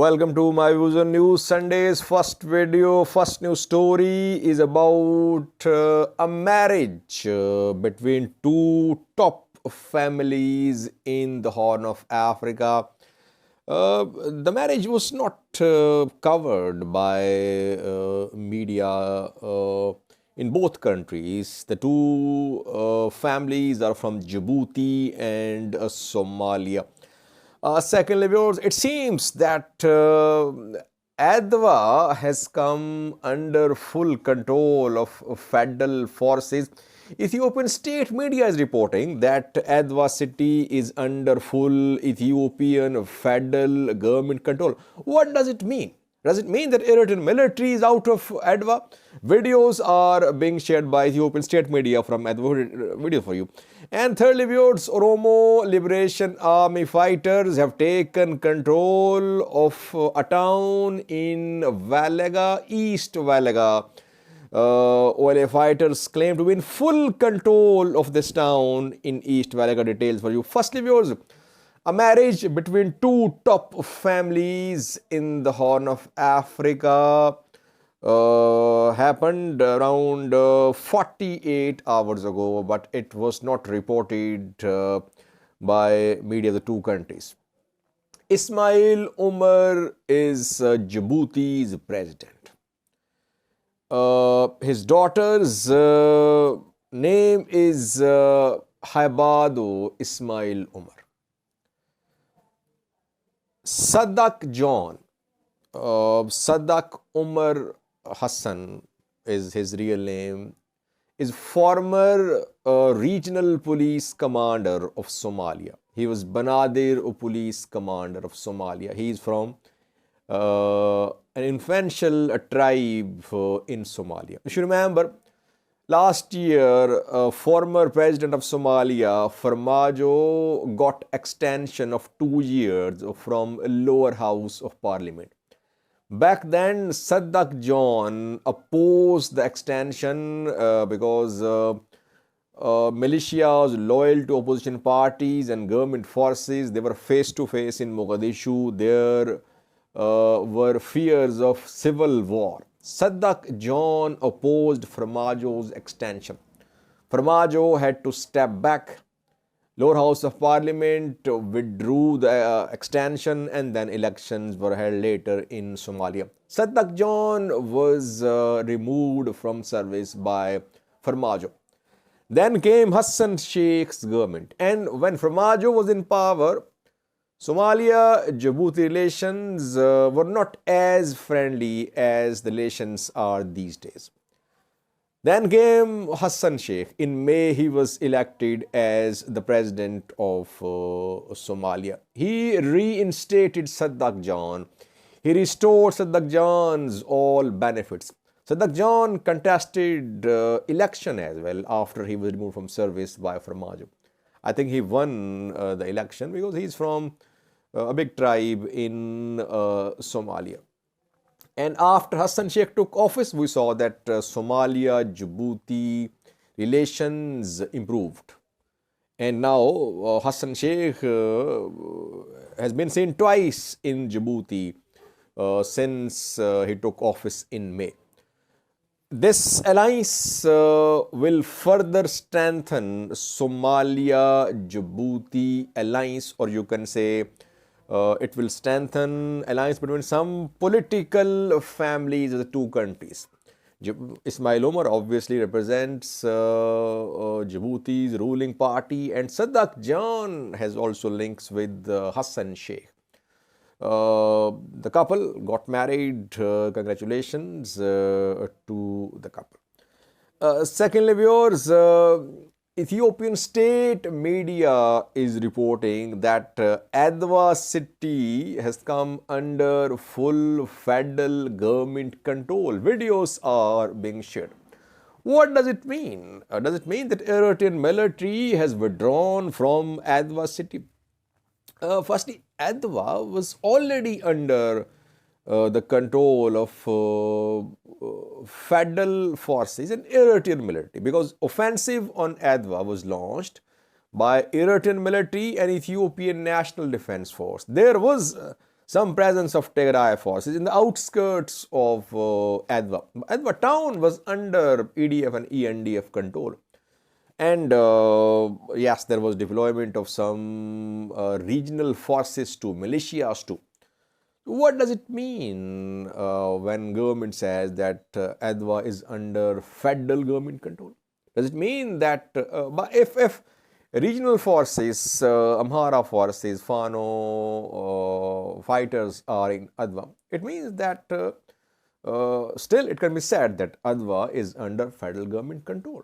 Welcome to my views on news. Sunday's first news story is about a marriage between two top families in the Horn of Africa. The marriage was not covered by media in both countries. The two families are from Djibouti and Somalia. Secondly, viewers, it seems that Adwa has come under full control of federal forces. Ethiopian state media is reporting that Adwa city is under full Ethiopian federal government control. What does it mean? Does it mean that Eritrean military is out of Adwa? Videos are being shared by Ethiopian state media from Adwa. Video for you. And thirdly, viewers, Oromo Liberation Army fighters have taken control of a town in Valaga, East Valaga. OLA fighters claim to be in full control of this town in East Valaga. Details for you. Firstly, viewers, a marriage between two top families in the Horn of Africa happened around 48 hours ago, but it was not reported by media of the two countries. Ismail Omar is Djibouti's president. His daughter's name is Hibadu Ismail Omar. Sadaq John, Sadaq Omar Hassan is his real name, is former regional police commander of Somalia. He was Banadir police commander of Somalia. He is from an influential tribe in Somalia. You should remember, last year, former president of Somalia, Farmajo, got extension of 2 years from lower house of parliament. Back then, Sadaq John opposed the extension because militias loyal to opposition parties and government forces, they were face to face in Mogadishu. There were fears of civil war. Sadaq John opposed Farmajo's extension. Farmajo had to step back. Lower House of Parliament withdrew the extension, and then elections were held later in Somalia. Sadaq John was removed from service by Farmajo. Then came Hassan Sheikh's government, and when Farmajo was in power, Somalia-Djibouti relations were not as friendly as the relations are these days. Then came Hassan Sheikh. In May, he was elected as the president of Somalia. He reinstated Sadaq John. He restored Sadaq John's all benefits. Sadaq John contested election as well after he was removed from service by Farmajo. I think he won the election because he's from a big tribe in Somalia. And after Hassan Sheikh took office, we saw that Somalia-Djibouti relations improved. And now Hassan Sheikh has been seen twice in Djibouti since he took office in May. This alliance will further strengthen Somalia-Djibouti alliance, or you can say it will strengthen alliance between some political families of the two countries. Ismail Omar obviously represents Djibouti's ruling party, and Sadaq John has also links with Hassan Sheikh. The couple got married. Congratulations to the couple. Secondly, viewers, Ethiopian state media is reporting that Adwa city has come under full federal government control. Videos are being shared. What does it mean? Does it mean that Eritrean military has withdrawn from Adwa city? Firstly, Adwa was already under the control of federal forces and Eritrean military, because offensive on Adwa was launched by Eritrean military and Ethiopian National Defense Force. There was some presence of Tigray forces in the outskirts of Adwa. Adwa town was under EDF and ENDF control. And yes, there was deployment of some regional forces to militias too. What does it mean when government says that Adwa is under federal government control? Does it mean that if regional forces, Amhara forces, Fano fighters are in Adwa, it means that still it can be said that Adwa is under federal government control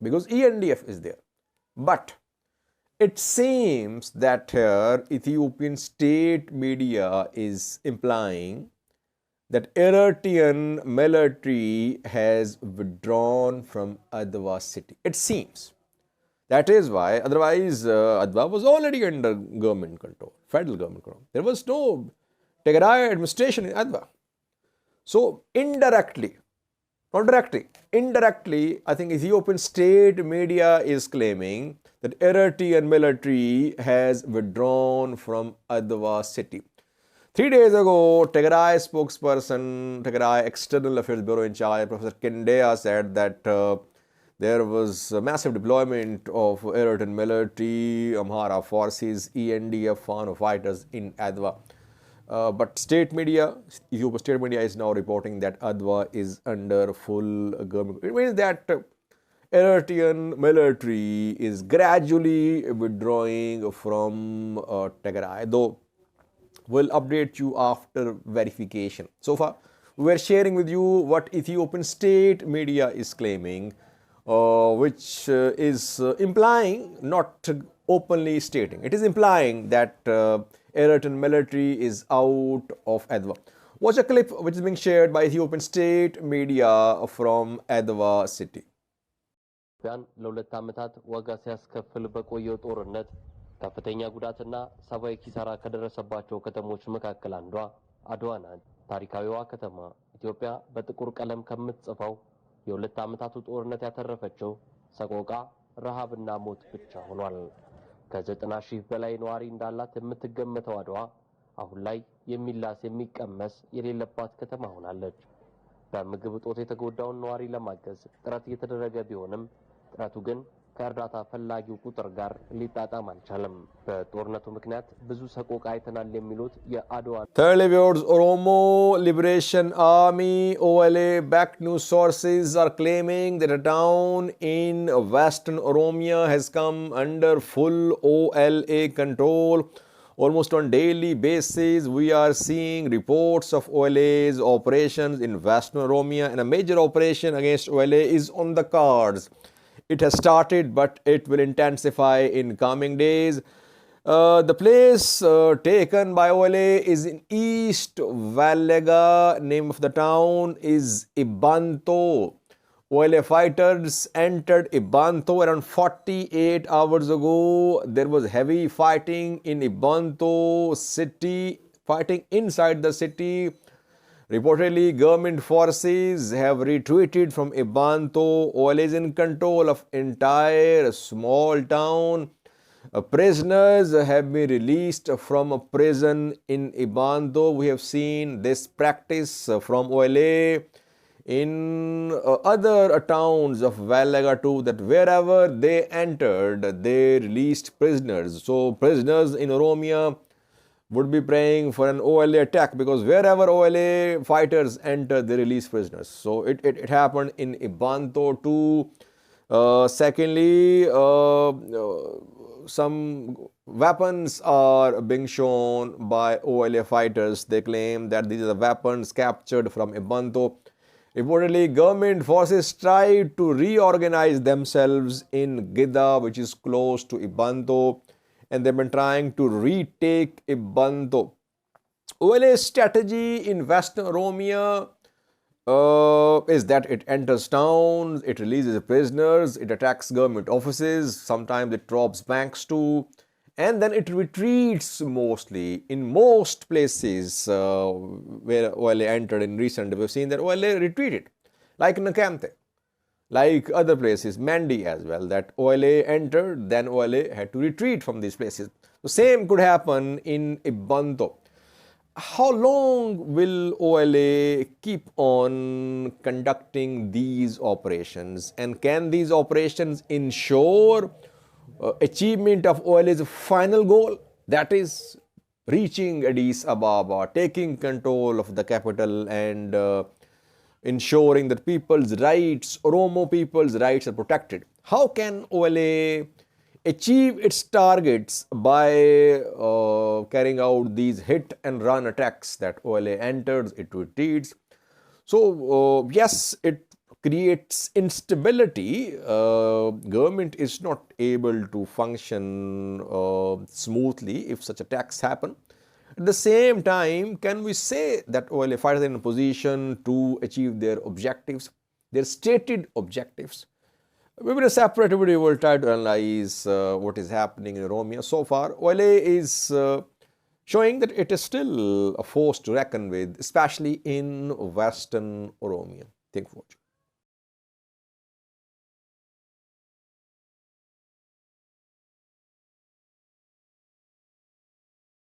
because ENDF is there. But it seems that here Ethiopian state media is implying that Eritrean military has withdrawn from Adwa city. It seems. That is why, otherwise Adwa was already under government control, federal government control. There was no Tigray administration in Adwa. So indirectly, not directly, indirectly, I think Ethiopian state media is claiming that Eritrean military has withdrawn from Adwa city. 3 days ago, Tigray spokesperson, Tigray External Affairs Bureau in charge, Professor Kendea said that there was a massive deployment of Eritrean military, Amhara forces, ENDF, Fano fighters in Adwa. But state media, Ethiopian state media is now reporting that Adwa is under full government. It means that Eritrean military is gradually withdrawing from Tigray, though we'll update you after verification. So far, we're sharing with you what Ethiopian state media is claiming, which is implying, not openly stating. It is implying that Eritrean military is out of Adwa. Watch a clip which is being shared by Ethiopian state media from Adwa city. ለሁለት ዓመታት ዋጋ ሲያስከፍል በቆየው ጦርነት ከፍተኛ ጉዳትና ሰብአዊ ኪሳራ ከደረሰባቸው ከተሞች መካከል አንዷ አድዋ ናት። ታሪካዊዋ ከተማ ኢትዮጵያ በጥቁር ቀለም ከምትጽፈው የሁለት ዓመታቱ ጦርነት ያተረፈችው ሰቆቃ፣ ረሃብና ሞት ብቻ ሆኗል። ከ90,000 በላይ ነዋሪ እንዳላት የምትገመተው አድዋ አሁን ላይ የሚላስ የሚቀመስ የሌለባት ከተማ ሆናለች። በምግብ እጦት የተጎዳውን ነዋሪ ለማገዝ ጥረት እየተደረገ ቢሆንም ጥረቱ ግን ከእርዳታ ፈላጊው ቁጥር ጋር ሊጣጣም አልቻለም። በጦርነቱ ምክንያት ብዙ ሰቆቃ አይተናል የሚሉት የአድዋ Viewers, Oromo Liberation Army OLA backed news sources are claiming that a town in western Oromia has come under full OLA control. Almost on daily basis, we are seeing reports of OLA's operations in western Oromia, and a major operation against OLA is on the cards. It has started, but it will intensify in coming days. The place taken by OLA is in East Vallega. Name of the town is Ibantu. OLA fighters entered Ibantu around 48 hours ago. There was heavy fighting in Ibantu city, fighting inside the city. Reportedly, government forces have retreated from Ibantu. OLA is in control of entire small town. Prisoners have been released from a prison in Ibantu. We have seen this practice from OLA in other towns of Valaga too, that wherever they entered, they released prisoners. So prisoners in Oromia would be praying for an OLA attack, because wherever OLA fighters enter, they release prisoners. So it happened in Ibantu too. Secondly, some weapons are being shown by OLA fighters. They claim that these are the weapons captured from Ibantu. Reportedly, government forces tried to reorganize themselves in Gida, which is close to Ibantu, and they've been trying to retake Ibantu. OLA's strategy in Western Oromia is that it enters towns, it releases prisoners, it attacks government offices, sometimes it robs banks too, and then it retreats mostly. In most places where OLA entered in recent, we've seen that OLA retreated, like Nakamte, like other places, Mandi as well, that OLA entered, then OLA had to retreat from these places. The same could happen in Ibantu. how long will OLA keep on conducting these operations, and can these operations ensure achievement of OLA's final goal, that is reaching Addis Ababa, taking control of the capital, and ensuring that people's rights, Oromo people's rights, are protected? How can OLA achieve its targets by carrying out these hit and run attacks that OLA enters, it retreats? So, yes, it creates instability. Government is not able to function smoothly if such attacks happen. At the same time, can we say that OLA fighters are in a position to achieve their objectives, their stated objectives? Maybe in a separate video we will try to analyze what is happening in Oromia. So far, OLA is showing that it is still a force to reckon with, especially in Western Oromia.